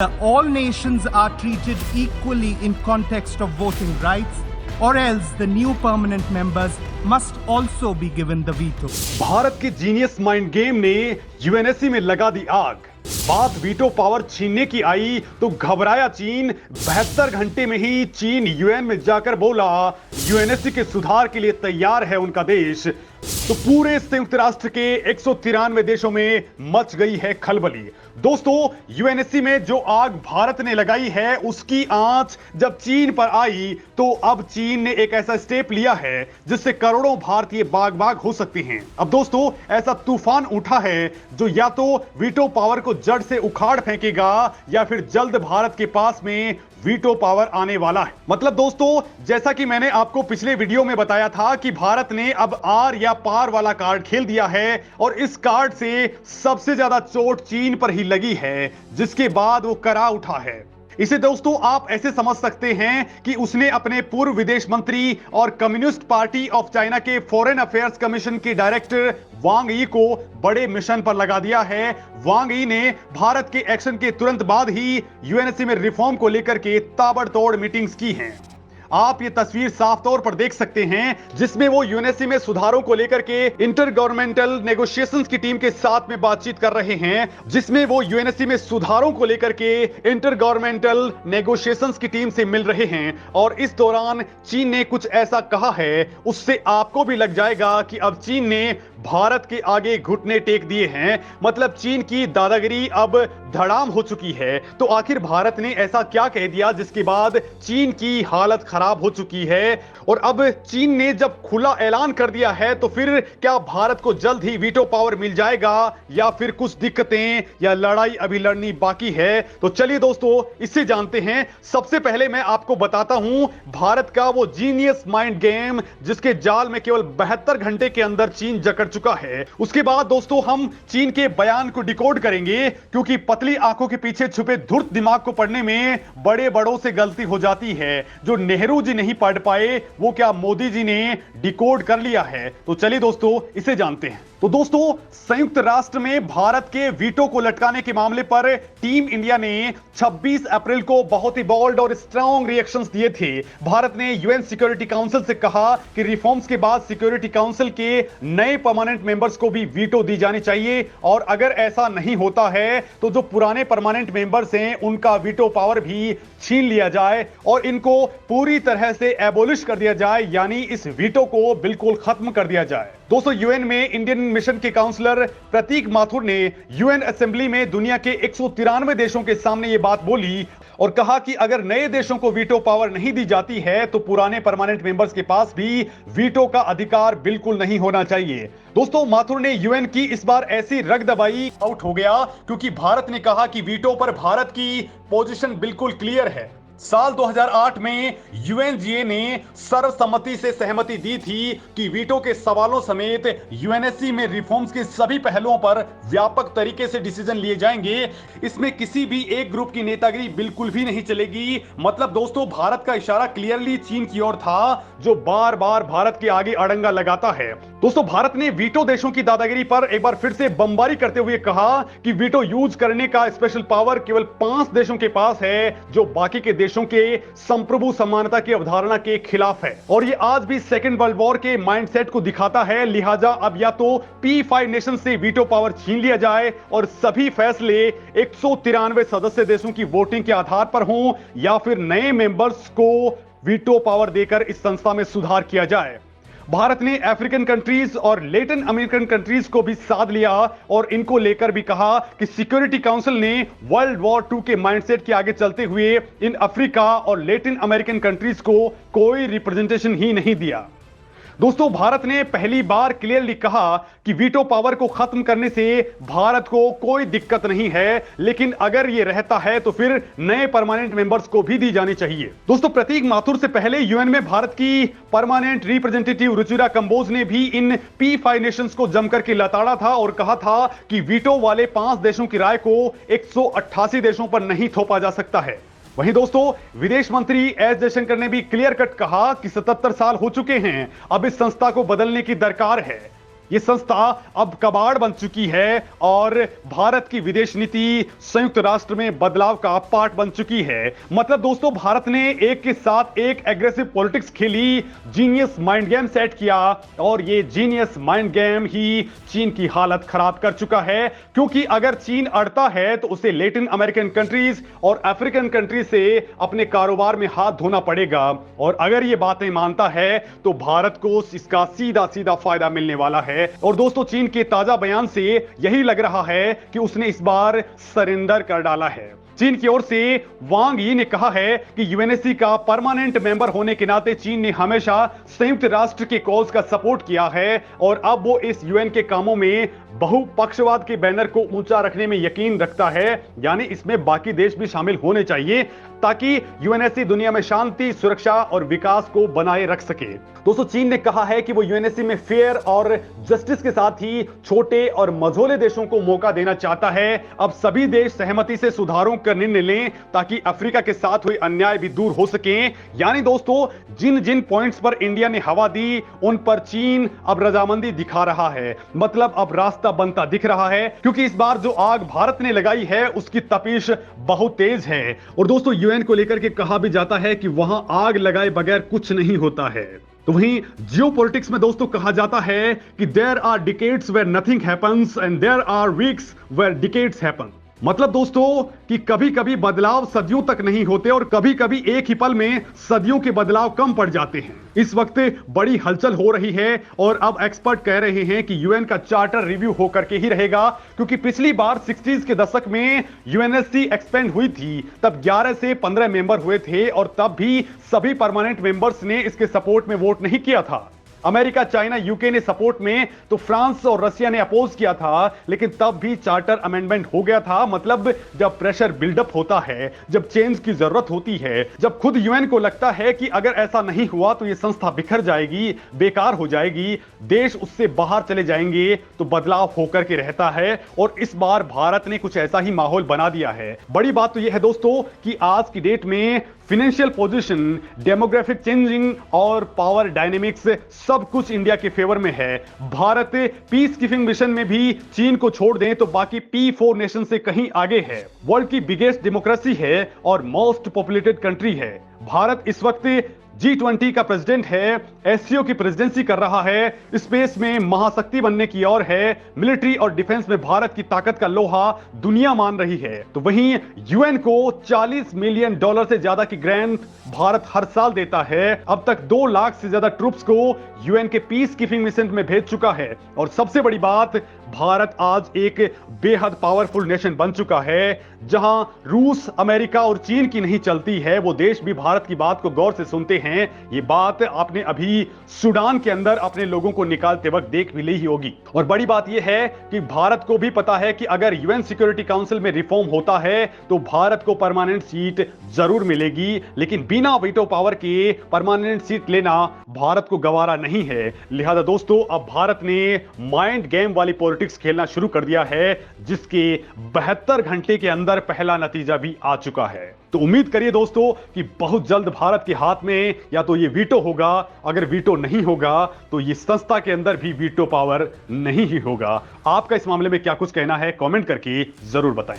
All nations are treated equally in context of voting rights, or else the new permanent members must also be given the veto. Bharat के genius mind game ने UNSC में लगा दी आग। बात veto power छीनने की आई तो घबराया चीन। 72 घंटे में ही चीन यूएन में जाकर बोला यूएनएससी के सुधार के लिए तैयार है उनका देश। तो पूरे संयुक्त राष्ट्र के 193 देशों में मच गई है खलबली। दोस्तों, यूएनएससी में जो आग भारत ने लगाई है उसकी आंच जब चीन पर आई तो अब चीन ने एक ऐसा स्टेप लिया है जिससे करोड़ों भारतीय बाग बाग हो सकते हैं। अब दोस्तों, ऐसा तूफान उठा है जो या तो वीटो पावर को जड़ से उखाड़ फेंकेगा या फिर जल्द भारत के पास में वीटो पावर आने वाला है। मतलब दोस्तों, जैसा कि मैंने आपको पिछले वीडियो में बताया था कि भारत ने अब आर या पार वाला कार्ड खेल दिया है और इस कार्ड से सबसे ज्यादा चोट चीन पर ही लगी है, जिसके बाद वो करा उठा है। इसे दोस्तों आप ऐसे समझ सकते हैं कि उसने अपने पूर्व विदेश मंत्री और कम्युनिस्ट पार्टी ऑफ चाइना के फॉरेन अफेयर्स कमीशन के डायरेक्टर वांग यी को बड़े मिशन पर लगा दिया है। वांग यी ने भारत के एक्शन के तुरंत बाद ही यूएनएससी में रिफॉर्म को लेकर के ताबड़तोड़ मीटिंग्स की हैं। आप ये तस्वीर साफ तौर पर देख सकते हैं जिसमें वो यूएनएससी में सुधारों को लेकर के इंटर गवर्नमेंटल नेगोशिएशंस की टीम के साथ में बातचीत कर रहे हैं, जिसमें वो यूएनएससी में सुधारों को लेकर के इंटर गवर्नमेंटल नेगोशिएशंस की टीम से मिल रहे हैं। और इस दौरान चीन ने कुछ ऐसा कहा है उससे आपको भी लग जाएगा कि अब चीन ने भारत के आगे घुटने टेक दिए हैं। मतलब चीन की दादागिरी अब धड़ाम हो चुकी है। तो आखिर भारत ने ऐसा क्या कह दिया जिसके बाद चीन की हालत खराब हो चुकी है? और अब चीन ने जब खुला ऐलान कर दिया है तो फिर क्या भारत को जल्द ही वीटो पावर मिल जाएगा या फिर कुछ दिक्कतें या लड़ाई अभी लड़नी बाकी है? तो चलिए दोस्तों, इससे जानते हैं। सबसे पहले मैं आपको बताता हूं भारत का वो जीनियस माइंड गेम जिसके जाल में केवल 72 घंटे के अंदर चीन जकड़ चुका है। उसके बाद दोस्तों हम चीन के बयान को डिकोड करेंगे, क्योंकि पतली आंखों के पीछे छुपे धूर्त दिमाग को पढ़ने में बड़े बड़ों से गलती हो जाती है। जो नेहरू जी नहीं पढ़ पाए वो क्या मोदी जी ने डिकोड कर लिया है? तो चलिए दोस्तों इसे जानते हैं। तो दोस्तों, संयुक्त राष्ट्र में भारत के वीटो को लटकाने के मामले पर टीम इंडिया ने 26 अप्रैल को बहुत ही बोल्ड और स्ट्रॉन्ग रिएक्शंस दिए थे। भारत ने यूएन सिक्योरिटी काउंसिल से कहा कि रिफॉर्म्स के बाद सिक्योरिटी काउंसिल के नए परमानेंट मेंबर्स को भी वीटो दी जानी चाहिए, और अगर ऐसा नहीं होता है तो जो पुराने परमानेंट मेंबर्स हैं उनका वीटो पावर भी छीन लिया जाए और इनको पूरी तरह से एबोलिश कर दिया जाए, यानी इस वीटो को बिल्कुल खत्म कर दिया जाए। दोस्तों, यूएन में इंडियन मिशन के काउंसलर प्रतीक माथुर ने यूएन असेंबली में दुनिया के 193 देशों के सामने ये बात बोली और कहा कि अगर नए देशों को वीटो पावर नहीं दी जाती है तो पुराने परमानेंट मेंबर्स के पास भी वीटो का अधिकार बिल्कुल नहीं होना चाहिए। दोस्तों, माथुर ने यूएन की इस बार ऐसी रग दबाई आउट हो गया क्योंकि भारत ने कहा कि वीटो पर भारत की पोजीशन बिल्कुल क्लियर है। साल 2008 में यूएनजीए ने सर्वसम्मति से सहमति दी थी कि वीटो के सवालों समेत यूएनएससी में रिफॉर्म्स के सभी पहलुओं पर व्यापक तरीके से डिसीजन लिए जाएंगे। इसमें किसी भी एक ग्रुप की नेतागिरी बिल्कुल भी नहीं चलेगी। मतलब दोस्तों, भारत का इशारा क्लियरली चीन की ओर था, जो बार बार भारत के आगे अड़ंगा लगाता है। दोस्तों, भारत ने वीटो देशों की दादागिरी पर एक बार फिर से बमबारी करते हुए कहा कि वीटो यूज करने का स्पेशल पावर केवल 5 देशों के पास है, जो बाकी के देशों के संप्रभु समानता की अवधारणा के खिलाफ है। और ये आज भी सेकेंड वर्ल्ड वॉर के माइंडसेट को दिखाता है। लिहाजा अब या तो P5 नेशन से वीटो पावर छीन लिया जाए और सभी फैसले 193 सदस्य देशों की वोटिंग के आधार पर हों, या फिर नए मेंबर्स को वीटो पावर देकर इस संस्था में सुधार किया जाए। भारत ने अफ्रीकन कंट्रीज और लैटिन अमेरिकन कंट्रीज को भी साथ लिया और इनको लेकर भी कहा कि सिक्योरिटी काउंसिल ने वर्ल्ड वॉर 2 के माइंडसेट के आगे चलते हुए इन अफ्रीका और लैटिन अमेरिकन कंट्रीज को कोई रिप्रेजेंटेशन ही नहीं दिया। दोस्तों, भारत ने पहली बार क्लियरली कहा कि वीटो पावर को खत्म करने से भारत को कोई दिक्कत नहीं है, लेकिन अगर ये रहता है तो फिर नए परमानेंट मेंबर्स को भी दी जानी चाहिए। दोस्तों, प्रतीक माथुर से पहले यूएन में भारत की परमानेंट रिप्रेजेंटेटिव रुचिरा कंबोज ने भी इन P5 नेशंस को जमकर के लताड़ा था और कहा था कि वीटो वाले 5 देशों की राय को 188 देशों पर नहीं थोपा जा सकता है। वहीं दोस्तों, विदेश मंत्री एस जयशंकर ने भी क्लियर कट कहा कि 77 साल हो चुके हैं, अब इस संस्था को बदलने की दरकार है। ये संस्था अब कबाड़ बन चुकी है और भारत की विदेश नीति संयुक्त राष्ट्र में बदलाव का पार्ट बन चुकी है। मतलब दोस्तों, भारत ने एक के साथ एक एग्रेसिव पॉलिटिक्स खेली, जीनियस माइंड गेम सेट किया और ये जीनियस माइंड गेम ही चीन की हालत खराब कर चुका है। क्योंकि अगर चीन अड़ता है तो उसे लैटिन अमेरिकन कंट्रीज और अफ्रीकन कंट्रीज से अपने कारोबार में हाथ धोना पड़ेगा और अगर ये बातें मानता है तो भारत को इसका सीधा सीधा फायदा मिलने वाला है। और दोस्तों, चीन के ताजा बयान से यही लग रहा है कि उसने इस बार सरेंडर कर डाला है। चीन की ओर से वांग यी ने कहा है कि यूएनएससी का परमानेंट मेंबर होने के नाते चीन ने हमेशा संयुक्त राष्ट्र के कॉज का सपोर्ट किया है और अब वो इस यूएन के कामों में बहुपक्षवाद के बैनर को ऊंचा रखने में यकीन रखता है। यानी इसमें बाकी देश भी शामिल होने चाहिए ताकि यूएनएससी दुनिया में शांति, सुरक्षा और विकास को बनाए रख सके। दोस्तों, चीन ने कहा है कि वो यूएनएससी में फेयर और जस्टिस के साथ ही छोटे और मझोले देशों को मौका देना चाहता है। अब सभी देश सहमति से सुधारों का निर्णय लें ताकि अफ्रीका के साथ हुए अन्याय भी दूर हो सके। यानी दोस्तों, जिन जिन पॉइंट्स पर इंडिया ने हवा दी उन पर चीन अब रजामंदी दिखा रहा है। मतलब अब रास्ता बनता दिख रहा है, क्योंकि इस बार जो आग भारत ने लगाई है उसकी तपिश बहुत तेज है। और दोस्तों, यूएन को लेकर के कहा भी जाता है कि वहां आग लगाए बगैर कुछ नहीं होता है। तो वहीं जियोपॉलिटिक्स में दोस्तों कहा जाता है कि there are decades where nothing happens and there are weeks where decades happen. मतलब दोस्तों कि कभी कभी बदलाव सदियों तक नहीं होते और कभी कभी एक ही पल में सदियों के बदलाव कम पड़ जाते हैं। इस वक्त बड़ी हलचल हो रही है और अब एक्सपर्ट कह रहे हैं कि यूएन का चार्टर रिव्यू होकर के ही रहेगा, क्योंकि पिछली बार 60s के दशक में यूएनएससी एक्सपेंड हुई थी, तब 11 से 15 मेंबर हुए थे और तब भी सभी परमानेंट मेंबर्स ने इसके सपोर्ट में वोट नहीं किया था। अमेरिका, चाइना, यूके ने सपोर्ट में तो फ्रांस और रशिया ने अपोज किया था, लेकिन तब भी चार्टर अमेंडमेंट हो गया था। मतलब जब प्रेशर बिल्डअप होता है, जब चेंज की जरूरत होती है, जब खुद यूएन को लगता है कि अगर ऐसा नहीं हुआ तो यह संस्था बिखर जाएगी, बेकार हो जाएगी, देश उससे बाहर चले जाएंगे, तो बदलाव होकर के रहता है। और इस बार भारत ने कुछ ऐसा ही माहौल बना दिया है। बड़ी बात तो यह है दोस्तों कि आज की डेट में फाइनेंशियल पोजीशन, डेमोग्राफिक चेंजिंग और पावर डायनेमिक्स सब कुछ इंडिया के फेवर में है। भारत पीस कीपिंग मिशन में भी चीन को छोड़ दें तो बाकी P4 नेशन से कहीं आगे है। वर्ल्ड की बिगेस्ट डेमोक्रेसी है और मोस्ट पॉपुलेटेड कंट्री है। भारत इस वक्त G20 का प्रेसिडेंट है, एससीओ की प्रेसिडेंसी कर रहा है, स्पेस में महाशक्ति बनने की ओर है, मिलिट्री और डिफेंस में भारत की ताकत का लोहा दुनिया मान रही है। तो वहीं यूएन को $40 मिलियन से ज्यादा की ग्रांट भारत हर साल देता है। अब तक 2 लाख से ज्यादा ट्रूप्स को यूएन के पीस कीपिंग मिशन में भेज चुका है। और सबसे बड़ी बात, भारत आज एक बेहद पावरफुल नेशन बन चुका है। जहां रूस, अमेरिका और चीन की नहीं चलती है, वो देश भी भारत की बात को गौर से सुनते हैं। ये बात आपने अभी सूडान के अंदर अपने लोगों को निकालते वक्त देख भी ली ही होगी। और बड़ी बात यह है कि भारत को भी पता है कि अगर यूएन सिक्योरिटी काउंसिल में रिफॉर्म होता है तो भारत को परमानेंट सीट जरूर मिलेगी, लेकिन बिना वीटो पावर के परमानेंट सीट लेना भारत को गवारा नहीं है। लिहाजा दोस्तों, अब भारत ने माइंड गेम वाली पॉलिटिक्स खेलना शुरू कर दिया है, जिसके 72 घंटे के अंदर पहला नतीजा भी आ चुका है। तो उम्मीद करिए दोस्तों कि बहुत जल्द भारत के हाथ में या तो ये वीटो होगा, अगर वीटो नहीं होगा तो ये संस्था के अंदर भी वीटो पावर नहीं ही होगा। आपका इस मामले में क्या कुछ कहना है, कमेंट करके जरूर बताएं।